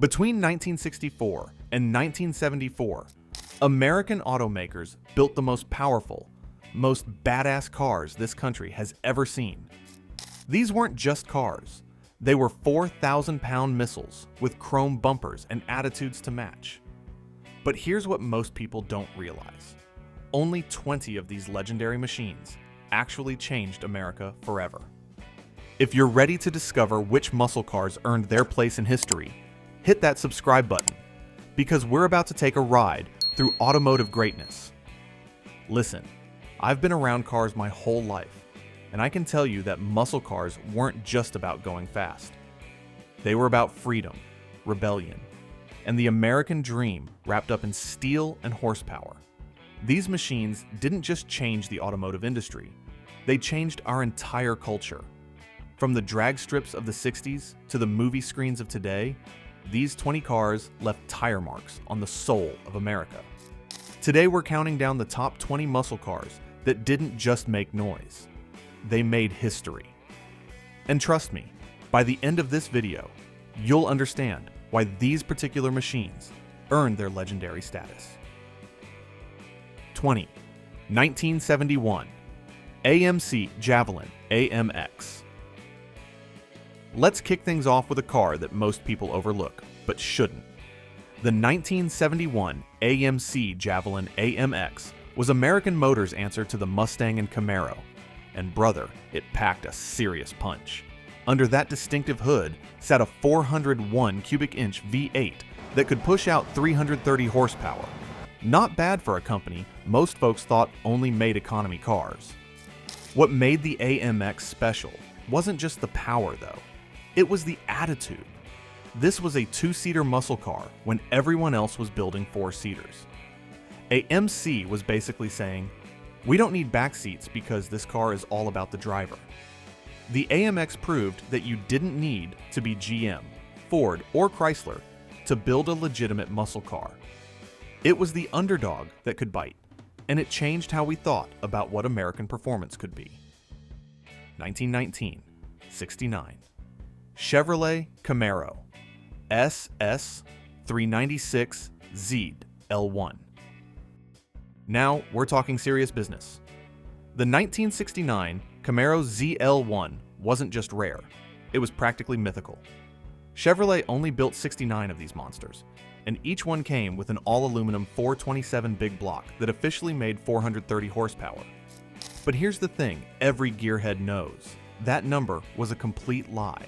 Between 1964 and 1974, American automakers built the most powerful, most badass cars this country has ever seen. These weren't just cars. They were 4,000-pound missiles with chrome bumpers and attitudes to match. But here's what most people don't realize. Only 20 of these legendary machines actually changed America forever. If you're ready to discover which muscle cars earned their place in history, hit that subscribe button, because we're about to take a ride through automotive greatness. Listen, I've been around cars my whole life, and I can tell you that muscle cars weren't just about going fast. They were about freedom, rebellion, and the American dream wrapped up in steel and horsepower. These machines didn't just change the automotive industry, they changed our entire culture. From the drag strips of the 60s to the movie screens of today, these 20 cars left tire marks on the soul of America. Today we're counting down the top 20 muscle cars that didn't just make noise. They made history. And trust me, by the end of this video, you'll understand why these particular machines earned their legendary status. 20. 1971 AMC Javelin AMX. Let's kick things off with a car that most people overlook, but shouldn't. The 1971 AMC Javelin AMX was American Motors' answer to the Mustang and Camaro. And brother, it packed a serious punch. Under that distinctive hood sat a 401 cubic inch V8 that could push out 330 horsepower. Not bad for a company most folks thought only made economy cars. What made the AMX special wasn't just the power though, it was the attitude. This was a two-seater muscle car when everyone else was building four-seaters. AMC was basically saying, we don't need back seats because this car is all about the driver. The AMX proved that you didn't need to be GM, Ford, or Chrysler to build a legitimate muscle car. It was the underdog that could bite, and it changed how we thought about what American performance could be. 1919, 69. Chevrolet Camaro SS 396 Z L1. Now we're talking serious business. The 1969 Camaro ZL1 wasn't just rare, it was practically mythical. Chevrolet only built 69 of these monsters, and each one came with an all-aluminum 427 big block that officially made 430 horsepower. But here's the thing every gearhead knows. That number was a complete lie.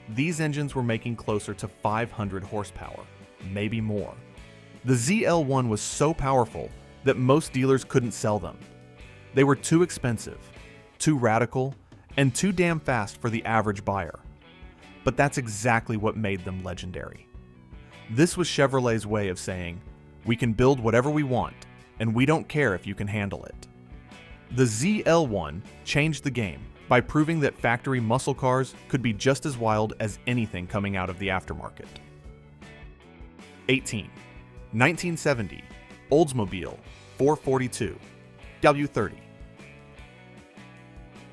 These engines were making closer to 500 horsepower, maybe more. The ZL1 was so powerful that most dealers couldn't sell them. They were too expensive, too radical, and too damn fast for the average buyer. But that's exactly what made them legendary. This was Chevrolet's way of saying, we can build whatever we want, and we don't care if you can handle it. The ZL1 changed the game by proving that factory muscle cars could be just as wild as anything coming out of the aftermarket. 18. 1970 Oldsmobile 442 W30.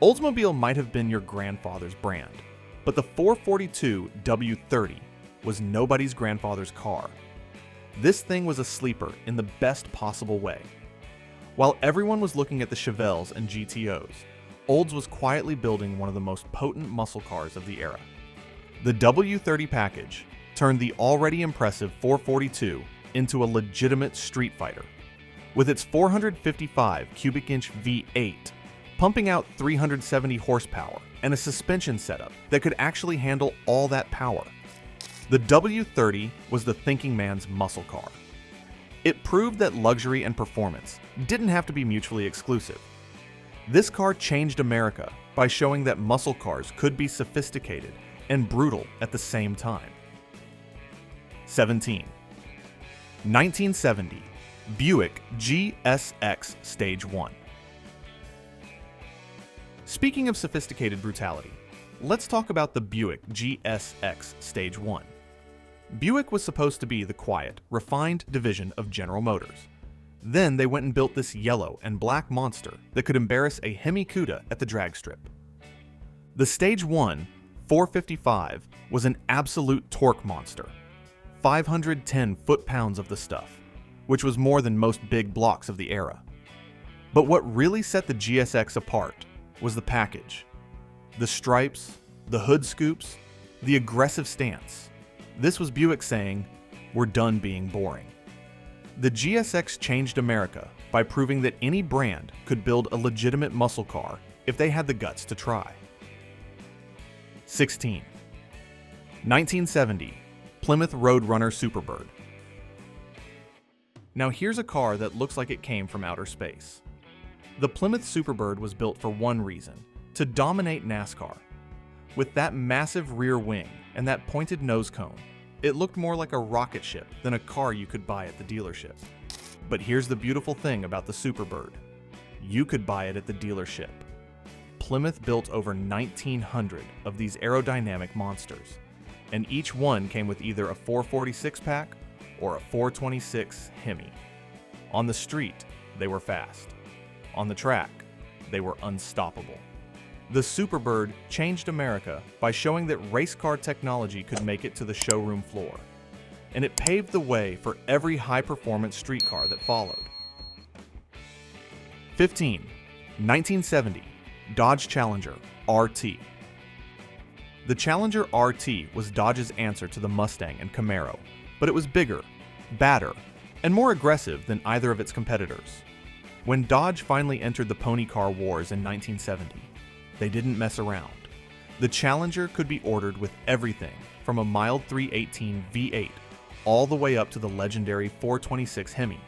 Oldsmobile might have been your grandfather's brand, but the 442 W30 was nobody's grandfather's car. This thing was a sleeper in the best possible way. While everyone was looking at the Chevelles and GTOs, Olds was quietly building one of the most potent muscle cars of the era. The W30 package turned the already impressive 442 into a legitimate street fighter. With its 455 cubic inch V8, pumping out 370 horsepower and a suspension setup that could actually handle all that power. The W30 was the thinking man's muscle car. It proved that luxury and performance didn't have to be mutually exclusive. This car changed America by showing that muscle cars could be sophisticated and brutal at the same time. 17. 1970 Buick GSX Stage 1. Speaking of sophisticated brutality, let's talk about the Buick GSX Stage 1. Buick was supposed to be the quiet, refined division of General Motors. Then they went and built this yellow and black monster that could embarrass a Hemi Cuda at the drag strip. The Stage 1 455 was an absolute torque monster. 510 foot-pounds of the stuff, which was more than most big blocks of the era. But what really set the GSX apart was the package. The stripes, the hood scoops, the aggressive stance. This was Buick saying, "We're done being boring." The GSX changed America by proving that any brand could build a legitimate muscle car if they had the guts to try. 16. 1970 Plymouth Roadrunner Superbird. Now here's a car that looks like it came from outer space. The Plymouth Superbird was built for one reason: to dominate NASCAR. With that massive rear wing and that pointed nose cone, it looked more like a rocket ship than a car you could buy at the dealership. But here's the beautiful thing about the Superbird. You could buy it at the dealership. Plymouth built over 1,900 of these aerodynamic monsters, and each one came with either a 446 pack or a 426 Hemi. On the street, they were fast. On the track, they were unstoppable. The Superbird changed America by showing that race car technology could make it to the showroom floor, and it paved the way for every high-performance street car that followed. 15. 1970 Dodge Challenger RT. The Challenger RT was Dodge's answer to the Mustang and Camaro, but it was bigger, badder, and more aggressive than either of its competitors. When Dodge finally entered the pony car wars in 1970, they didn't mess around. The Challenger could be ordered with everything from a mild 318 V8 all the way up to the legendary 426 Hemi.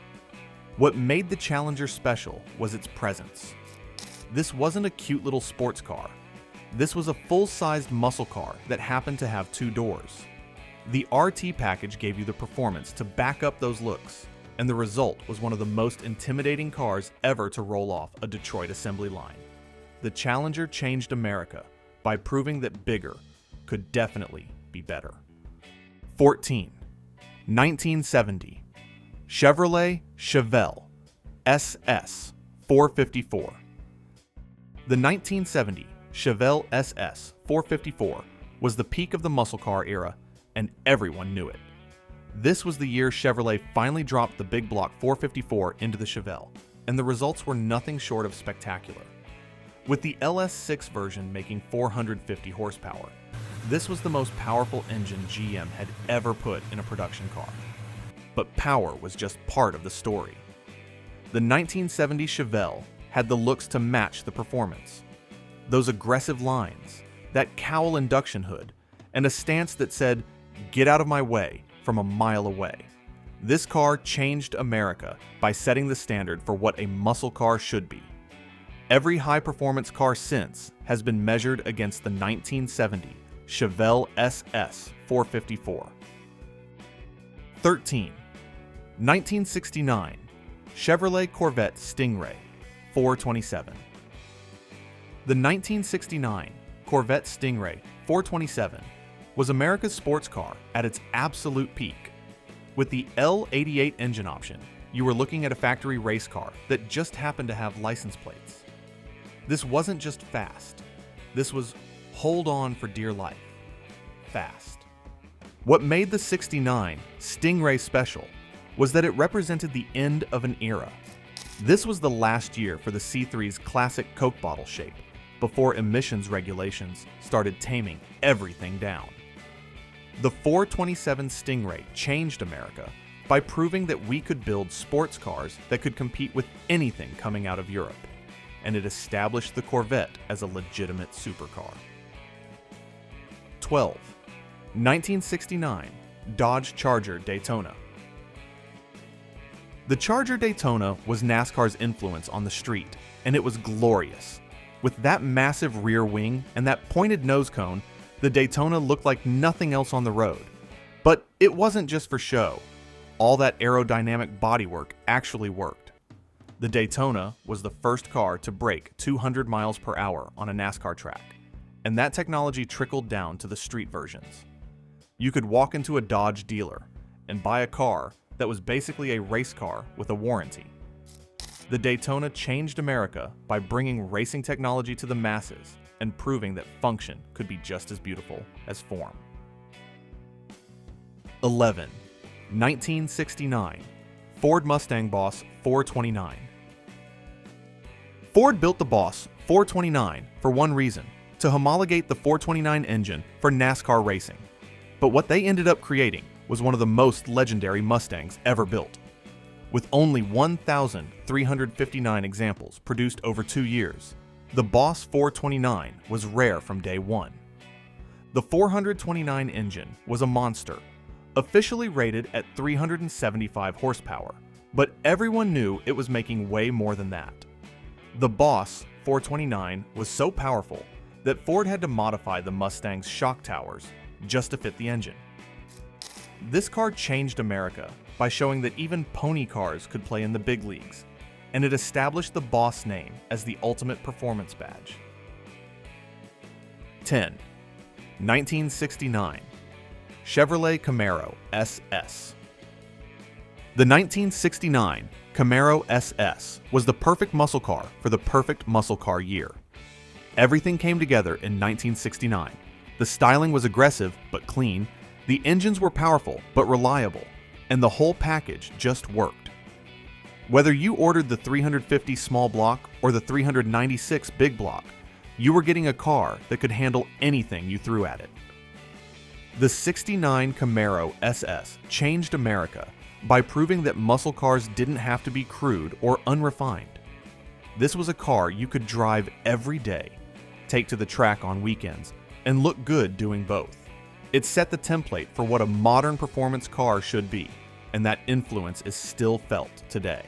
What made the Challenger special was its presence. This wasn't a cute little sports car. This was a full-sized muscle car that happened to have two doors. The RT package gave you the performance to back up those looks, and the result was one of the most intimidating cars ever to roll off a Detroit assembly line. The Challenger changed America by proving that bigger could definitely be better. 14. 1970 Chevrolet Chevelle SS 454. The 1970 Chevelle SS 454 was the peak of the muscle car era, and everyone knew it. This was the year Chevrolet finally dropped the big block 454 into the Chevelle, and the results were nothing short of spectacular. With the LS6 version making 450 horsepower, this was the most powerful engine GM had ever put in a production car. But power was just part of the story. The 1970 Chevelle had the looks to match the performance. Those aggressive lines, that cowl induction hood, and a stance that said, "Get out of my way," from a mile away. This car changed America by setting the standard for what a muscle car should be. Every high-performance car since has been measured against the 1970 Chevelle SS 454. 13. 1969 Chevrolet Corvette Stingray 427. The 1969 Corvette Stingray 427 was America's sports car at its absolute peak. With the L88 engine option, you were looking at a factory race car that just happened to have license plates. This wasn't just fast. This was hold on for dear life. Fast. What made the 69 Stingray special was that it represented the end of an era. This was the last year for the C3's classic Coke bottle shape, before emissions regulations started taming everything down. The 427 Stingray changed America by proving that we could build sports cars that could compete with anything coming out of Europe, and it established the Corvette as a legitimate supercar. 12. 1969 Dodge Charger Daytona. The Charger Daytona was NASCAR's influence on the street, and it was glorious. With that massive rear wing and that pointed nose cone, the Daytona looked like nothing else on the road. But it wasn't just for show. All that aerodynamic bodywork actually worked. The Daytona was the first car to break 200 miles per hour on a NASCAR track, and that technology trickled down to the street versions. You could walk into a Dodge dealer and buy a car that was basically a race car with a warranty. The Daytona changed America by bringing racing technology to the masses and proving that function could be just as beautiful as form. 11. 1969, Ford Mustang Boss 429. Ford built the Boss 429 for one reason: to homologate the 429 engine for NASCAR racing. But what they ended up creating was one of the most legendary Mustangs ever built. With only 1,359 examples produced over 2 years, the Boss 429 was rare from day one. The 429 engine was a monster, officially rated at 375 horsepower, but everyone knew it was making way more than that. The Boss 429 was so powerful that Ford had to modify the Mustang's shock towers just to fit the engine. This car changed America by showing that even pony cars could play in the big leagues, and it established the Boss name as the ultimate performance badge. 10. 1969, Chevrolet Camaro SS. The 1969 Camaro SS was the perfect muscle car for the perfect muscle car year. Everything came together in 1969. The styling was aggressive but clean, the engines were powerful but reliable, and the whole package just worked. Whether you ordered the 350 small block or the 396 big block, you were getting a car that could handle anything you threw at it. The 69 Camaro SS changed America by proving that muscle cars didn't have to be crude or unrefined. This was a car you could drive every day, take to the track on weekends, and look good doing both. It set the template for what a modern performance car should be, and that influence is still felt today.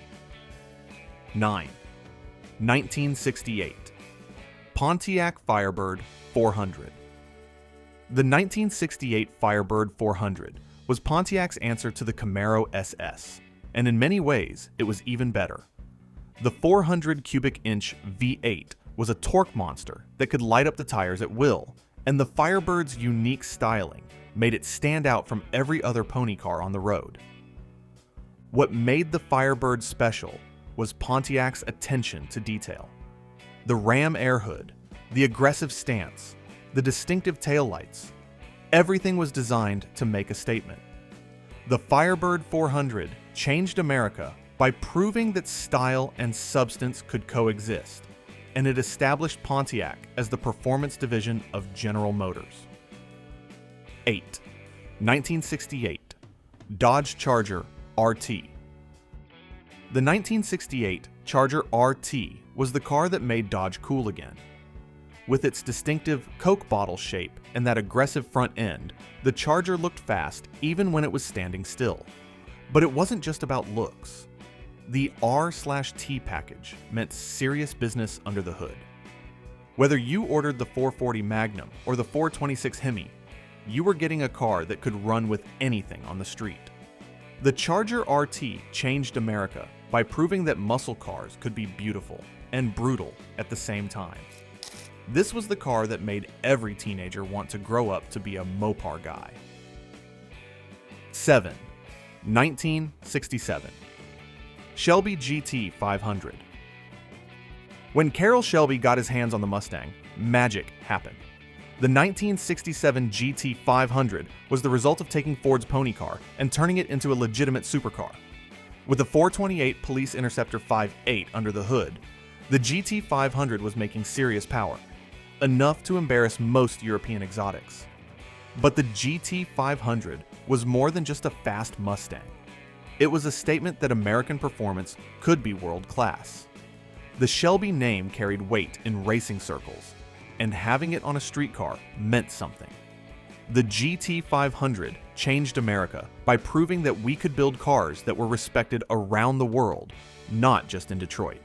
9. 1968, Pontiac Firebird 400. The 1968 Firebird 400 was Pontiac's answer to the Camaro SS, and in many ways, it was even better. The 400 cubic inch V8 was a torque monster that could light up the tires at will, and the Firebird's unique styling made it stand out from every other pony car on the road. What made the Firebird special was Pontiac's attention to detail. The ram air hood, the aggressive stance, the distinctive taillights, everything was designed to make a statement. The Firebird 400 changed America by proving that style and substance could coexist, and it established Pontiac as the performance division of General Motors. 8. 1968, Dodge Charger RT. The 1968 Charger RT was the car that made Dodge cool again. With its distinctive Coke bottle shape and that aggressive front end, the Charger looked fast even when it was standing still. But it wasn't just about looks. The R/T package meant serious business under the hood. Whether you ordered the 440 Magnum or the 426 Hemi, you were getting a car that could run with anything on the street. The Charger RT changed America by proving that muscle cars could be beautiful and brutal at the same time. This was the car that made every teenager want to grow up to be a Mopar guy. 7. 1967, Shelby GT 500. When Carroll Shelby got his hands on the Mustang, magic happened. The 1967 GT 500 was the result of taking Ford's pony car and turning it into a legitimate supercar. With the 428 Police Interceptor 5.8 under the hood, the GT 500 was making serious power, enough to embarrass most European exotics. But the GT 500 was more than just a fast Mustang. It was a statement that American performance could be world-class. The Shelby name carried weight in racing circles, and having it on a street car meant something. The GT 500 changed America by proving that we could build cars that were respected around the world, not just in Detroit.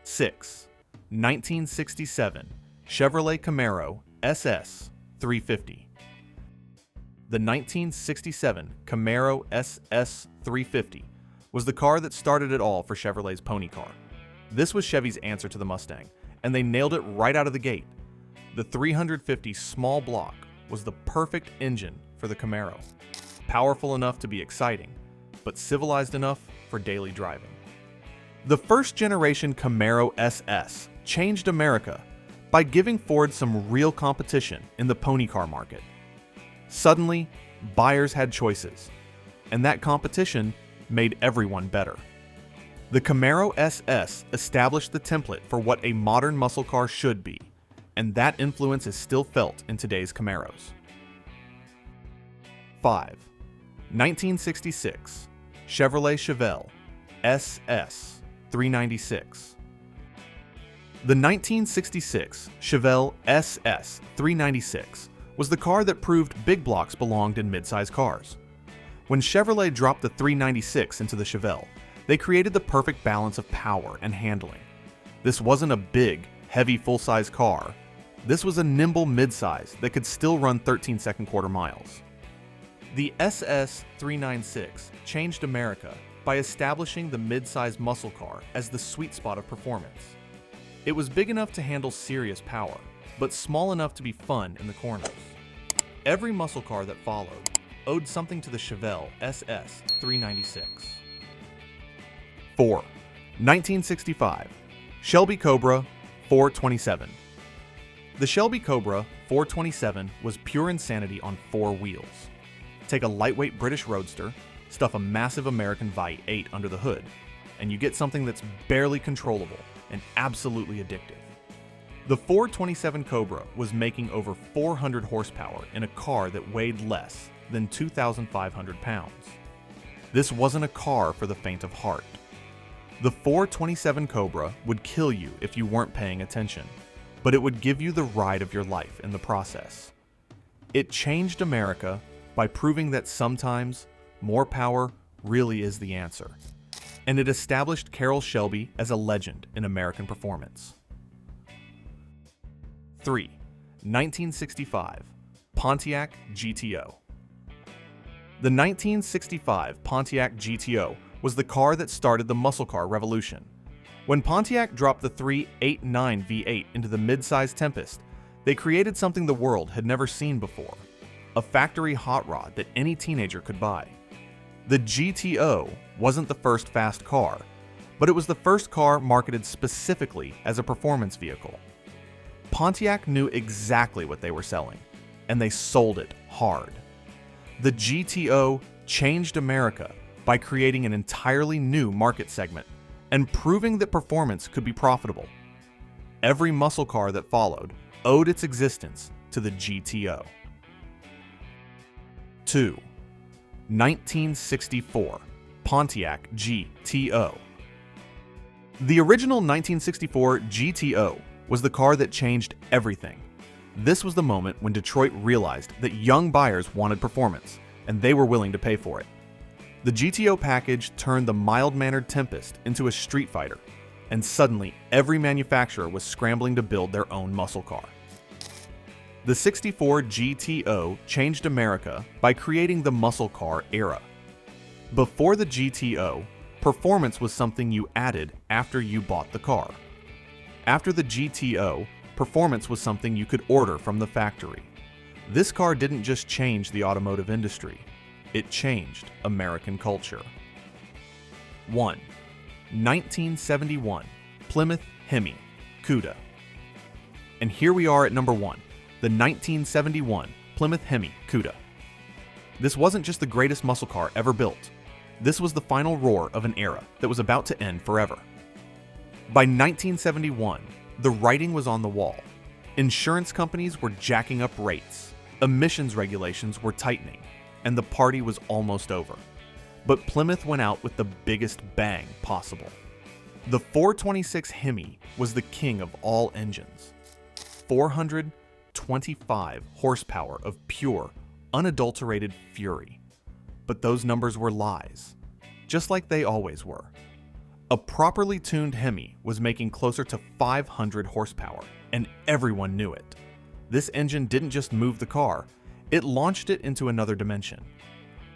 6. 1967, Chevrolet Camaro SS 350. The 1967 Camaro SS 350 was the car that started it all for Chevrolet's pony car. This was Chevy's answer to the Mustang, and they nailed it right out of the gate. The 350 small block was the perfect engine for the Camaro. Powerful enough to be exciting, but civilized enough for daily driving. The first generation Camaro SS changed America by giving Ford some real competition in the pony car market. Suddenly, buyers had choices. and that competition made everyone better. The Camaro SS established the template for what a modern muscle car should be, and that influence is still felt in today's Camaros. 5. 1966 Chevrolet Chevelle SS 396. The 1966 Chevelle SS 396 was the car that proved big blocks belonged in midsize cars. When Chevrolet dropped the 396 into the Chevelle, they created the perfect balance of power and handling. This wasn't a big, heavy full-size car. This was a nimble midsize that could still run 13-second quarter miles. The SS 396 changed America by establishing the midsize muscle car as the sweet spot of performance. It was big enough to handle serious power, but small enough to be fun in the corners. Every muscle car that followed owed something to the Chevelle SS 396. 4. 1965 Shelby Cobra 427. The Shelby Cobra 427 was pure insanity on 4 wheels. Take a lightweight British roadster, stuff a massive American V8 under the hood, and you get something that's barely controllable and absolutely addictive. The 427 Cobra was making over 400 horsepower in a car that weighed less than 2,500 pounds. This wasn't a car for the faint of heart. The 427 Cobra would kill you if you weren't paying attention, but it would give you the ride of your life in the process. It changed America by proving that sometimes more power really is the answer, and it established Carroll Shelby as a legend in American performance. 3. 1965 Pontiac GTO. The 1965 Pontiac GTO was the car that started the muscle car revolution. When Pontiac dropped the 389 V8 into the mid-size Tempest, they created something the world had never seen before, a factory hot rod that any teenager could buy. The GTO wasn't the first fast car, but it was the first car marketed specifically as a performance vehicle. Pontiac knew exactly what they were selling, and they sold it hard. The GTO changed America by creating an entirely new market segment and proving that performance could be profitable. Every muscle car that followed owed its existence to the GTO. 2. 1964 Pontiac GTO. The original 1964 GTO was the car that changed everything. This was the moment when Detroit realized that young buyers wanted performance, and they were willing to pay for it. The GTO package turned the mild-mannered Tempest into a street fighter, and suddenly every manufacturer was scrambling to build their own muscle car. The 64 GTO changed America by creating the muscle car era. Before the GTO, performance was something you added after you bought the car. After the GTO, performance was something you could order from the factory. This car didn't just change the automotive industry, it changed American culture. 1. 1971 Plymouth Hemi Cuda. And here we are at number 1, the 1971 Plymouth Hemi Cuda. This wasn't just the greatest muscle car ever built. This was the final roar of an era that was about to end forever. By 1971, the writing was on the wall. Insurance companies were jacking up rates, emissions regulations were tightening, and the party was almost over. But Plymouth went out with the biggest bang possible. The 426 Hemi was the king of all engines. 425 horsepower of pure, unadulterated fury. But those numbers were lies, just like they always were. A properly tuned Hemi was making closer to 500 horsepower, and everyone knew it. This engine didn't just move the car, it launched it into another dimension.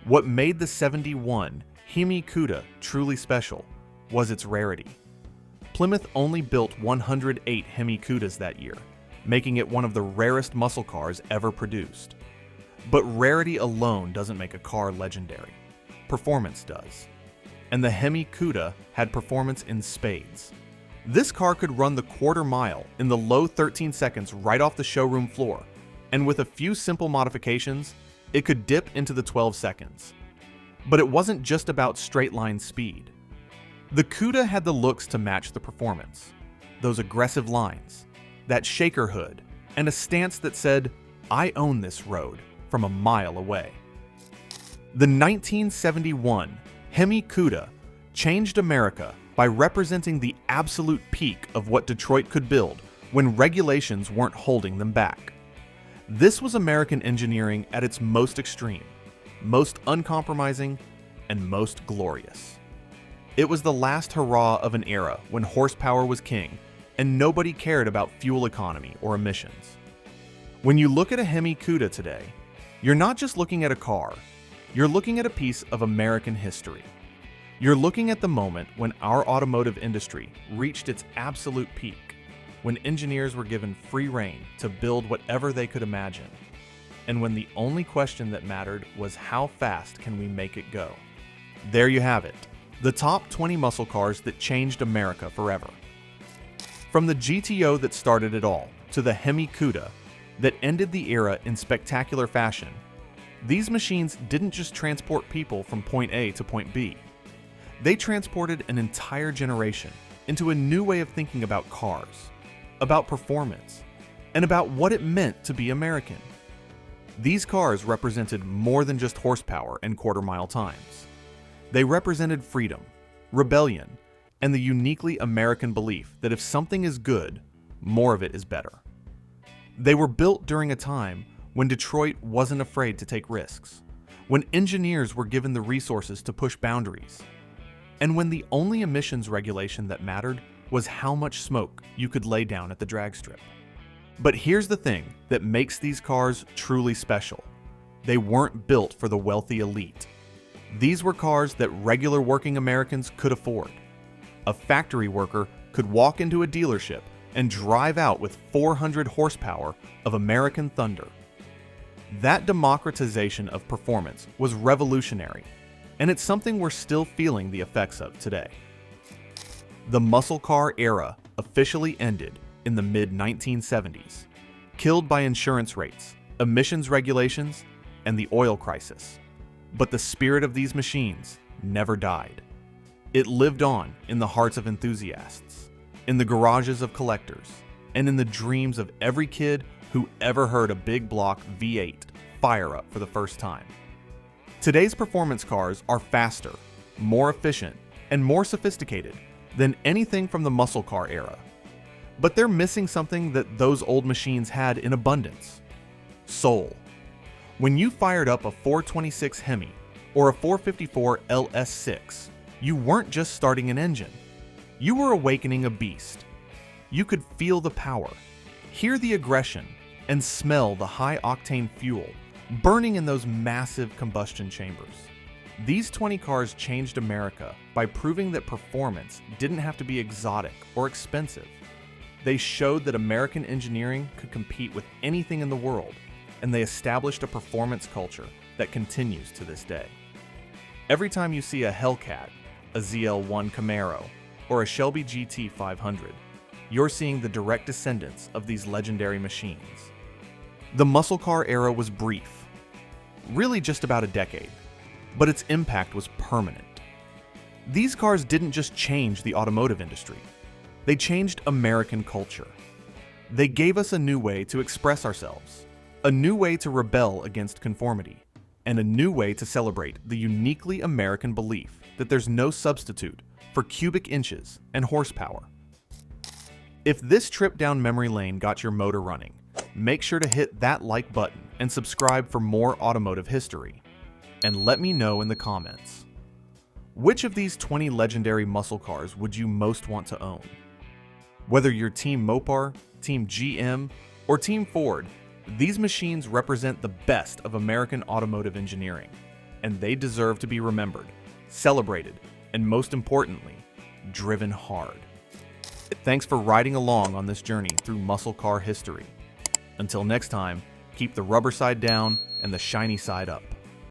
What made the 71 Hemi Cuda truly special was its rarity. Plymouth only built 108 Hemi Cudas that year, making it one of the rarest muscle cars ever produced. But rarity alone doesn't make a car legendary. Performance does. And the Hemi Cuda had performance in spades. This car could run the quarter mile in the low 13 seconds right off the showroom floor, and with a few simple modifications, it could dip into the 12 seconds. But it wasn't just about straight-line speed. The Cuda had the looks to match the performance. Those aggressive lines, that shaker hood, and a stance that said, "I own this road," from a mile away. The 1971 Hemi Cuda changed America by representing the absolute peak of what Detroit could build when regulations weren't holding them back. This was American engineering at its most extreme, most uncompromising, and most glorious. It was the last hurrah of an era when horsepower was king and nobody cared about fuel economy or emissions. When you look at a Hemi Cuda today, you're not just looking at a car, you're looking at a piece of American history. You're looking at the moment when our automotive industry reached its absolute peak, when engineers were given free rein to build whatever they could imagine, and when the only question that mattered was how fast can we make it go. There you have it, the top 20 muscle cars that changed America forever. From the GTO that started it all, to the Hemi Cuda that ended the era in spectacular fashion, these machines didn't just transport people from point A to point B. They transported an entire generation into a new way of thinking about cars, about performance, and about what it meant to be American. These cars represented more than just horsepower and quarter-mile times. They represented freedom, rebellion, and the uniquely American belief that if something is good, more of it is better. They were built during a time when Detroit wasn't afraid to take risks, when engineers were given the resources to push boundaries, and when the only emissions regulation that mattered was how much smoke you could lay down at the drag strip. But here's the thing that makes these cars truly special. They weren't built for the wealthy elite. These were cars that regular working Americans could afford. A factory worker could walk into a dealership and drive out with 400 horsepower of American thunder. That democratization of performance was revolutionary, and it's something we're still feeling the effects of today. The muscle car era officially ended in the mid-1970s, killed by insurance rates, emissions regulations, and the oil crisis. But the spirit of these machines never died. It lived on in the hearts of enthusiasts, in the garages of collectors, and in the dreams of every kid who ever heard a big block V8 fire up for the first time. Today's performance cars are faster, more efficient, and more sophisticated than anything from the muscle car era. But they're missing something that those old machines had in abundance: soul. When you fired up a 426 Hemi or a 454 LS6, you weren't just starting an engine. You were awakening a beast. You could feel the power, hear the aggression, and smell the high-octane fuel burning in those massive combustion chambers. These 20 cars changed America by proving that performance didn't have to be exotic or expensive. They showed that American engineering could compete with anything in the world, and they established a performance culture that continues to this day. Every time you see a Hellcat, a ZL1 Camaro, or a Shelby GT 500, you're seeing the direct descendants of these legendary machines. The muscle car era was brief, really just about a decade, but its impact was permanent. These cars didn't just change the automotive industry, they changed American culture. They gave us a new way to express ourselves, a new way to rebel against conformity, and a new way to celebrate the uniquely American belief that there's no substitute for cubic inches and horsepower. If this trip down memory lane got your motor running, make sure to hit that like button and subscribe for more automotive history. And let me know in the comments, which of these 20 legendary muscle cars would you most want to own? Whether you're Team Mopar, Team GM, or Team Ford, these machines represent the best of American automotive engineering, and they deserve to be remembered, celebrated, and most importantly, driven hard. Thanks for riding along on this journey through muscle car history. Until next time, keep the rubber side down and the shiny side up.